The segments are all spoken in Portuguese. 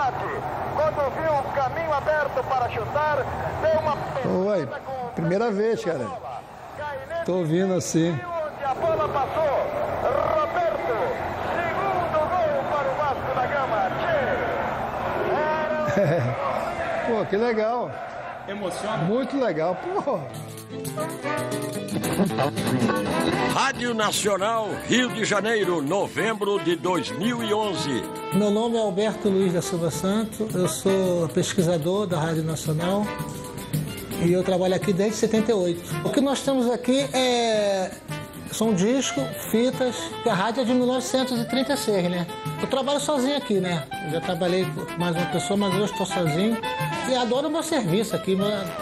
empate. Quando viu o caminho aberto para chutar, deu uma... Oi, primeira vez, cara. Tô ouvindo assim. Onde a bola passou, Roberto, segundo gol para o Vasco da Gama. Pô, que legal. Emociona? Muito legal, pô. Rádio Nacional, Rio de Janeiro, novembro de 2011. Meu nome é Alberto Luiz da Silva Santos, eu sou pesquisador da Rádio Nacional e eu trabalho aqui desde 78. O que nós temos aqui são discos, fitas, que a rádio é de 1936, né? Eu trabalho sozinho aqui, né? Já trabalhei com mais uma pessoa, mas hoje estou sozinho. E adoro o meu serviço aqui,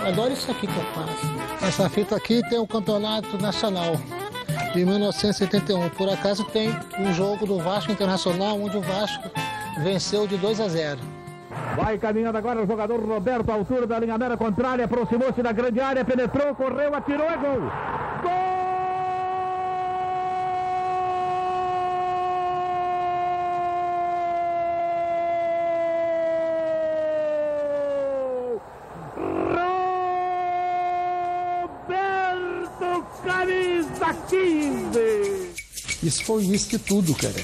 adoro isso aqui que eu faço. Essa fita aqui tem o Campeonato Nacional de 1971. Por acaso tem um jogo do Vasco Internacional, onde o Vasco venceu de 2-0. Vai caminhando agora o jogador Roberto, à altura da linha meta contrária, aproximou-se da grande área, penetrou, correu, atirou, é gol! Gol! Camisa 15! Isso foi o início de tudo, cara.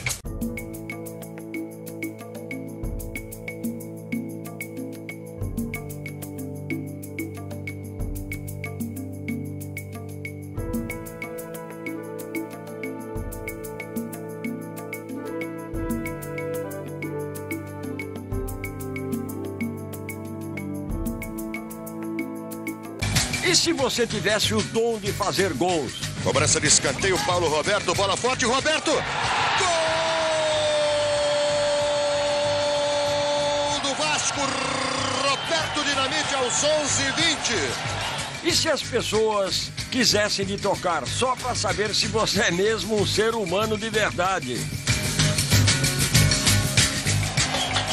E se você tivesse o dom de fazer gols? Cobrança de escanteio, Paulo Roberto, bola forte, Roberto! Gol do Vasco, Roberto Dinamite aos 11h20. E se as pessoas quisessem lhe tocar só para saber se você é mesmo um ser humano de verdade?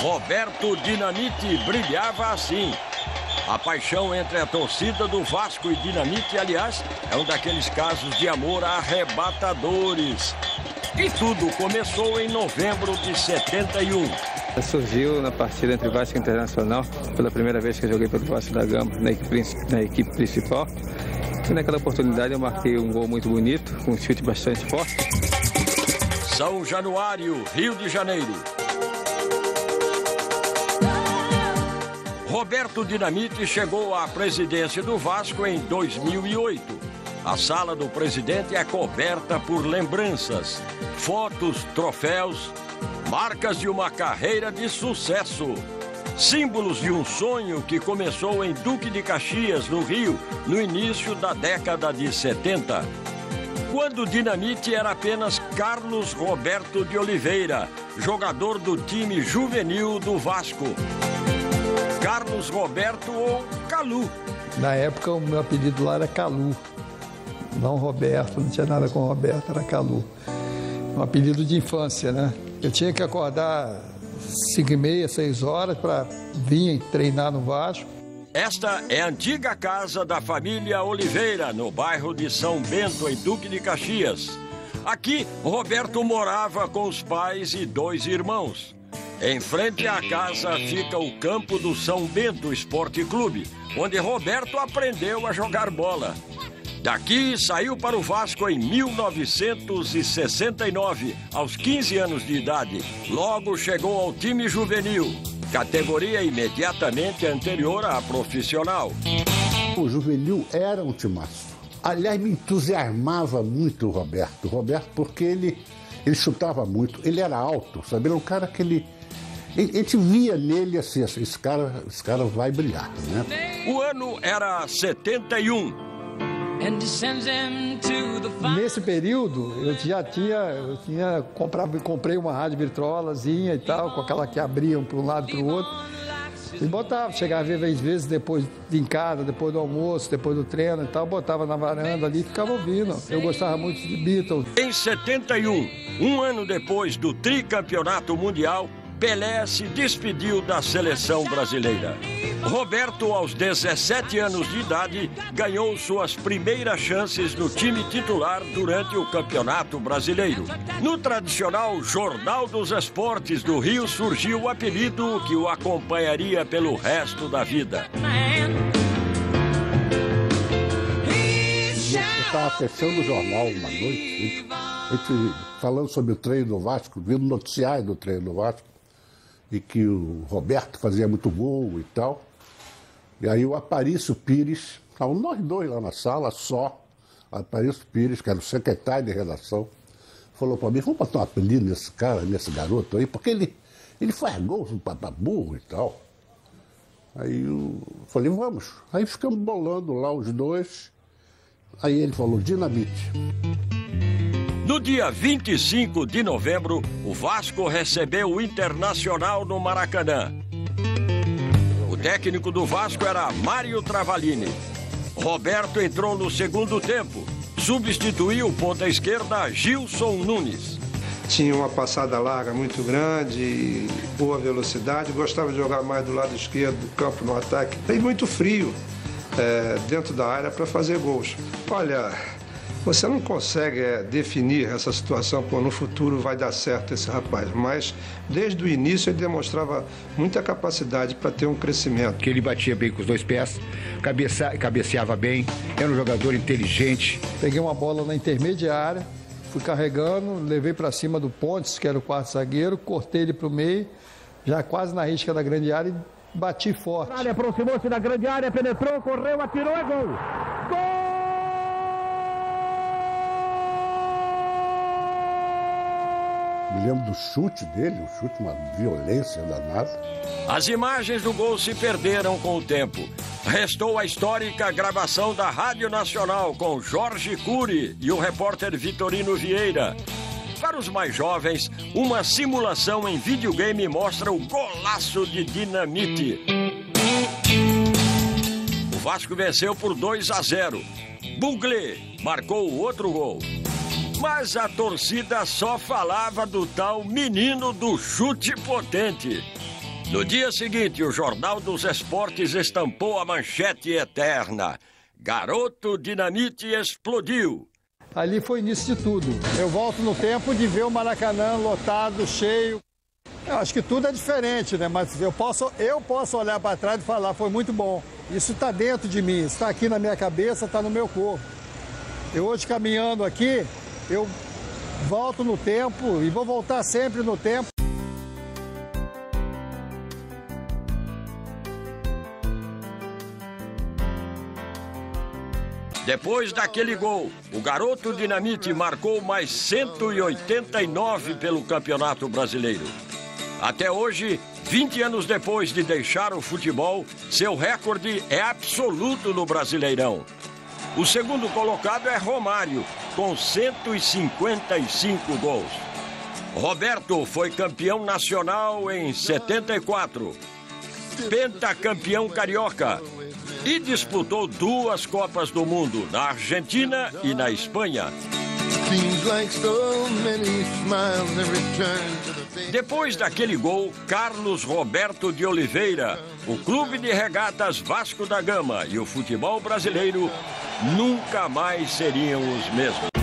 Roberto Dinamite brilhava assim. A paixão entre a torcida do Vasco e Dinamite, aliás, é um daqueles casos de amor arrebatadores. E tudo começou em novembro de 71. Surgiu na partida entre Vasco e Internacional, pela primeira vez que eu joguei pelo Vasco da Gama, na equipe principal. E naquela oportunidade eu marquei um gol muito bonito, com um chute bastante forte. São Januário, Rio de Janeiro. Roberto Dinamite chegou à presidência do Vasco em 2008. A sala do presidente é coberta por lembranças, fotos, troféus, marcas de uma carreira de sucesso, símbolos de um sonho que começou em Duque de Caxias, no Rio, no início da década de 70. Quando Dinamite era apenas Carlos Roberto de Oliveira, jogador do time juvenil do Vasco. Carlos Roberto ou Calu. Na época o meu apelido lá era Calu, não Roberto, não tinha nada com Roberto, era Calu. Um apelido de infância, né? Eu tinha que acordar 5h30, 6 horas para vir treinar no Vasco. Esta é a antiga casa da família Oliveira, no bairro de São Bento, em Duque de Caxias. Aqui, Roberto morava com os pais e 2 irmãos. Em frente à casa fica o campo do São Bento Esporte Clube, onde Roberto aprendeu a jogar bola. Daqui saiu para o Vasco em 1969, aos 15 anos de idade. Logo chegou ao time juvenil, categoria imediatamente anterior à profissional. O juvenil era um timaço. Aliás, me entusiasmava muito o Roberto. Porque ele chutava muito, ele era alto, sabe? Ele era um cara que ele... A gente via nele assim, esse cara vai brilhar, né? O ano era 71. Nesse período, comprei uma rádio vitrolazinha e tal, com aquela que abriam para um lado e para o outro. E botava, chegava às vezes depois de em casa, depois do almoço, depois do treino e tal, botava na varanda ali e ficava ouvindo. Eu gostava muito de Beatles. Em 71, um ano depois do tricampeonato mundial, Pelé se despediu da seleção brasileira. Roberto, aos 17 anos de idade, ganhou suas primeiras chances no time titular durante o Campeonato Brasileiro. No tradicional Jornal dos Esportes do Rio surgiu o apelido que o acompanharia pelo resto da vida. Eu estava fechando o jornal uma noite, falando sobre o treino do Vasco, vendo noticiário do treino do Vasco, e que o Roberto fazia muito gol e tal. E aí o Aparício Pires, estavam nós dois lá na sala, só. Aparício Pires, que era o secretário de redação, falou para mim, vamos botar um apelido nesse cara, nesse garoto aí, porque ele faz gols para burro e tal. Aí eu falei, vamos. Aí ficamos bolando lá os dois. Aí ele falou, Dinamite. No dia 25 de novembro, o Vasco recebeu o Internacional no Maracanã. O técnico do Vasco era Mário Travalini. Roberto entrou no segundo tempo. Substituiu o ponta esquerda Gilson Nunes. Tinha uma passada larga muito grande, boa velocidade. Gostava de jogar mais do lado esquerdo do campo no ataque. E muito frio dentro da área para fazer gols. Olha, você não consegue definir essa situação, pô, no futuro vai dar certo esse rapaz, mas desde o início ele demonstrava muita capacidade para ter um crescimento. Que ele batia bem com os dois pés, cabeceava bem, era um jogador inteligente. Peguei uma bola na intermediária, fui carregando, levei para cima do Pontes, que era o quarto zagueiro, cortei ele para o meio, já quase na risca da grande área e bati forte. Aproximou-se da grande área, penetrou, correu, atirou, é gol! Gol! Me lembro do chute dele, um chute, uma violência danada. As imagens do gol se perderam com o tempo. Restou a histórica gravação da Rádio Nacional com Jorge Cury e o repórter Vitorino Vieira. Para os mais jovens, uma simulação em videogame mostra o golaço de Dinamite. O Vasco venceu por 2-0. Buglé marcou o outro gol. Mas a torcida só falava do tal menino do chute potente. No dia seguinte, o Jornal dos Esportes estampou a manchete eterna. Garoto Dinamite explodiu. Ali foi o início de tudo. Eu volto no tempo de ver o Maracanã lotado, cheio. Eu acho que tudo é diferente, né? Mas eu posso olhar para trás e falar, foi muito bom. Isso está dentro de mim, está aqui na minha cabeça, está no meu corpo. Eu hoje caminhando aqui, eu volto no tempo e vou voltar sempre no tempo. Depois daquele gol, o garoto Dinamite marcou mais 189 pelo Campeonato Brasileiro. Até hoje, 20 anos depois de deixar o futebol, seu recorde é absoluto no Brasileirão. O segundo colocado é Romário, com 155 gols. Roberto foi campeão nacional em 74, pentacampeão carioca e disputou 2 Copas do Mundo, na Argentina e na Espanha. Depois daquele gol, Carlos Roberto de Oliveira, o Clube de Regatas Vasco da Gama e o futebol brasileiro nunca mais seriam os mesmos.